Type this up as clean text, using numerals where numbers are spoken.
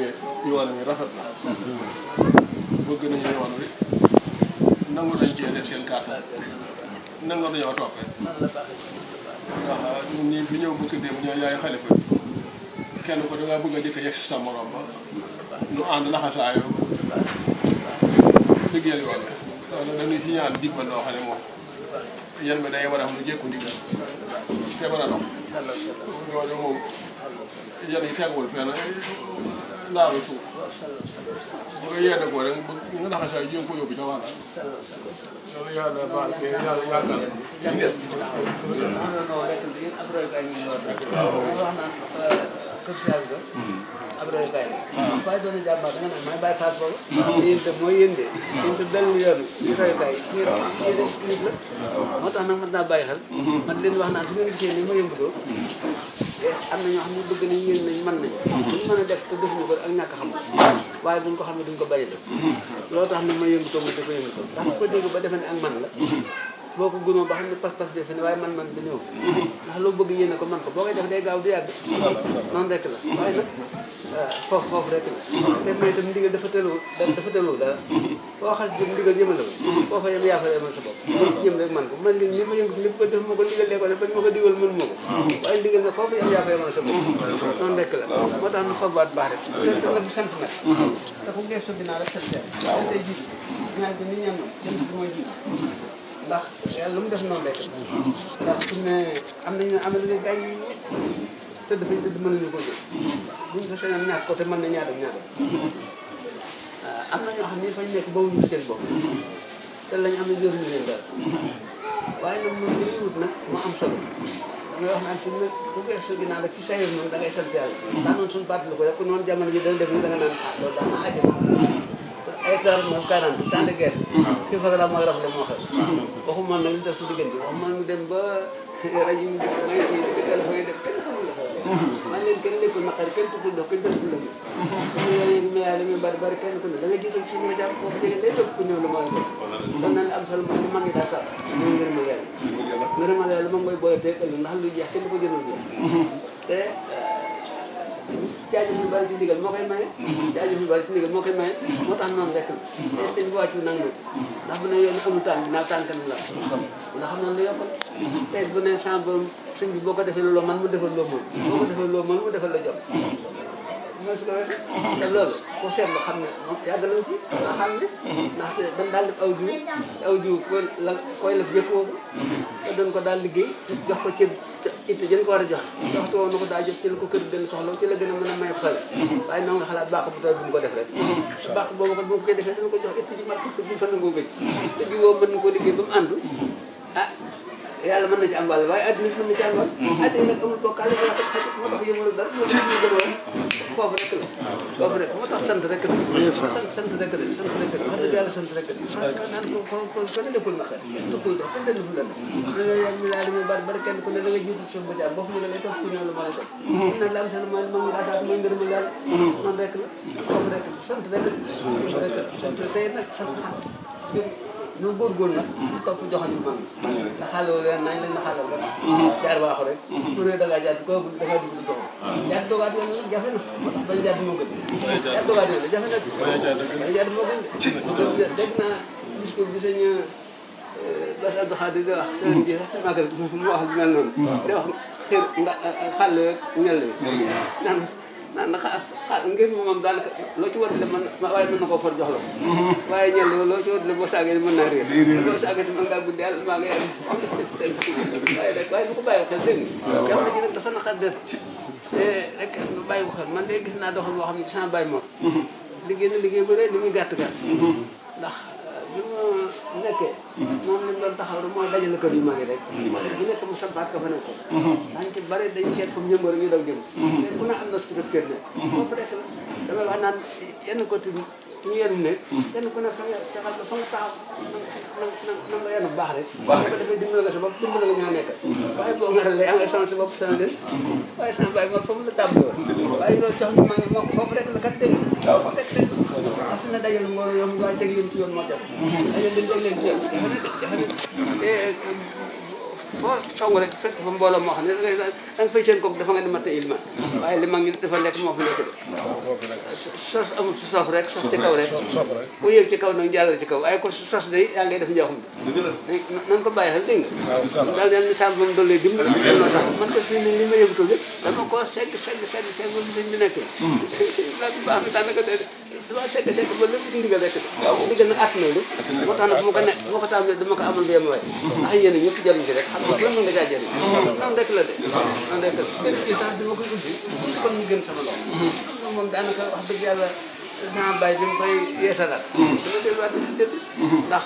ne yoon wi rafet na bëgg nañu yoon wi nangu nañ cee def seen kàttan nangu nañoo toppee ndax ñun ñii fi ñëw bëgg dem ñoo yaay xalifa kenn ko da ngaa bëgg a jëkk yegg si sa morom ba ñu ànd laxasaayoo liggéeyal yoon wi loolu dañuy ci ñaan dimbal loo xam ne moom yan mi day war a xam lu jékku ndigal te mën a dox ñooñu moom yan yi teguwul fenn laalu suuf bu nga yedda ko rek nga laxasaay jéem ko yóbbu ca wàll loolu yàlla baal ke yàlla yaakaar ab royukaay la waaye doon na jàmbaar da nga naan may bàyyi faat boobu yéen itam mooy yéen de yéen itam dellu yoon ci royukaay yi nit la moo tax nag mën naa bàyyi xel man leen wax naan su ngeen gisee ni ma yëngatoo am na ñoo xam ne bëgg nañ yéen nañ mën nañ duñ mën a def te defuñu ko ak ñàkk xam waaye buñ ko xam ne duñ ko bàyyi def loolu tax nag ma yëngatoo ma dafa yëngatoo ndax ko dégg ba defe ne ak man la boo ko gënoo ba xam ne pas-pas defe ne waaye man du ñëw ndax loo bëgg yéene ko man ko boo koy def day gaaw du yàgg noonu rek la waaye nag foofu rek la te mooy itam ndigal dafa tëloo dara boo xas jëm ndigal jëmale ko foofa yem yaa fa yemal sa bopp boo jëm rek man ko man li ni ma yëngu lépp ko def ma ko ndigal lee ko def bañ ma ko digal mënu ma ko waaye ndigal nag foofu yem yaa fa yemal sa bopp noonu rek la moo tax nu fagwaat baax rek te nag sant nag te fu gestu dinaa rek sant yàlla tey jiit ñaar bi ni ñam sant bi mooy jiit ndax yàlla lu mu def noonu rek ndax su ne am nañu am na gaañ tëdd fañ tëdd mën nañu ko jël buñ ko sañoon ñàkk ko te mën na ñaadam am na ñoo xam ne fañ nekk bawuñu ci seen bopp te lañ am ne jëruñu leen dara waaye nag moom li ñuy wut nag moo am solo damay wax naan fi mu ne bu geesu ginnaaw rek ci sayir noonu da ngay sant yàlla daa noonu suñu fàttali ko rek noonu jamono ji dana def ni da nga naan loolu daa ma àjjana ay tar moom 40 temps de guerre fii fa la mooy rafle moo xew waxuma nag ñu def ci diggante waxuma ñu dem ba rajo yi may ci téléphone yi def kenn xamul la man leen kenn nekkul naqari kenn tukkul dox kenn deful la suñu yooyu mayaa li muy bari kenn ku ne da nga jiital si nga jàpp foofu jege day topp ku ñëw la mooy def kon naan am solo mooy li mag ñi daa sax ñu ngërëma yàlla ngërëma yàlla moom mooy booy teeg ëllëg ndax luy jeex kenn du ko jëlul jeex te jaajëf yu bari ci ndigal moo koy maye jaajëf yu bari ci ndigal moo koy maye moo tax noonu rek la te sëñ bi wàccu nag ndax bu ne yoon amul tànn dinaa tànn kanam la ndax xam noonu la yokkal tey bu ne sans borom sëñ bi boo ko defee loo man mu defal loo mën boo ko defee loo mën mu defal la jot mooy su ko waxee te loolu ku seetlu xam ne moom yàgg nañ ci nga xam ne ndaxte dañ daal def aw jiw koy laf jëkk woowu te dañ ko daal liggéey jox ko ci itte jën ko war a jox waxtu woowu na ko daa jot ci la ko kër gën soxla ci la gën a mën a may xel waaye na nga xalaat baax bu tawee bu mu ko def rek baax boobu kat bu ko koy defee dana ko jox itte ji mat fukk bi fa nangoo gëj te ji woo mën na koo liggéey ba mu àndu yàlla mën na ci am wàll waaye adduna mën na ci am wàll adduna nag amul bokkaale moo tax moo tax yëmul dara moo tax ñu gënoon foofu rek la foofu rek moo tax sant rek la sant rek la sant rek la wax dëgg yàlla sant rek la parce que naan ko kenn nekkul naqar nekkul dox kenn defu la dana yàlla mi daal muy bari kenn ku ne da nga jiitu suuf ba jaar boo fu ne lay topp ku ñëw la mën a def nag la am solo mooy mag ñi daataat mooy ngërëmal yàlla noonu rek la foofu rek la sant rek la sant tey nag sant ñu góorgóorlu nag topp joxoon mag nga xaaloo leen nañ leen na xaalal rek jaar waaxu rek pour da ngaa jaar ko da ngaa dugg dox jaar doogaat yoon nag jafe na moo tax bañ jaar moo gën jaar doogaat yoon la jafe na bañ jaar moo gën dégg naa discours bi sëñ Bass Abdou Khadir di wax sëñ bi sax ci magal mu wax lu mel noonu di wax xir xàll ñel naan na ngir moom daanaka loo ci wërale mën waaye mën na koo for jox la ko waaye ñel loo ci wërale boo saagee mën naa réer boo saagee mën ngaa guddi yàlla maa ngi yàlla waaye bu ko bàyyi xel dégg nga jamono ji nag dafa naqar def te rek nga bàyyi ko xel man de gis naa doxal boo xam ne sans bàyyi moom liggéey na liggéey bu rëy li muy gàtt gàtt ndax bi ma nekkee moom li mu doon taxaw rek mooy dajale kër yu mag yi rek bu nekk mu sabaat ka fa nekk dañ ci bëri dañu seet fu mu yëngoo rek ñu daw jëm te ku ne am na suñu kër ne foofu rek la damay wax naan yenn côté ñu yenu ne kenn ku ne fa nga fexal ba fa nga taxaw na nga yenu baax rek boo ko defee dimbali nga sa bopp dimbali nga ñoo nekk waaye boo ngaral yaa ngay sonn sa bopp sonn leen waaye sama bàyyi moom fa mu la tàmbali woon waaye loolu jox ñu ma ngi moo foofu rek la kat dégg foofu rek rek parce que na dajal mbooloo yom waaye teg leen ci yoon moo def dajal leen teg leen ci yoon jafe na te foo song rek fekk fa mbooloo moo xam ne da nga fay seen kooku dafa nga ne mat ilma waaye li mag ñi dafa lekk moo fi nekk de sos amul si soof rek sos ci kaw rek ku yëg ci kaw nag jàllal ci kaw waaye ko sos day yaa ngay def njooxum bi nan ko bàyyi xel dégg nga daal deen ni sàmm ba mu dollee dimbali noo tax man ko fii ne li ma yëgutul lépp dama ko segg ba sëñ bi nekkee sëñ bi baax na daanaka dama segg ba lépp ndigal rek ndigal nag at na lu moo tax nag bu ma ko tàmbalee dama ko amal béyam waay ndax yéen ñëpp jariñ ci rek xam nga mën nga caa jariñ noonu rek la de noonu rek la benn kii sax dama koy ubbi kon ñu gën sama loxo moom daanaka wax dëgg yàlla sama baay bi mu koy yeesalaat dama delluwaat ndax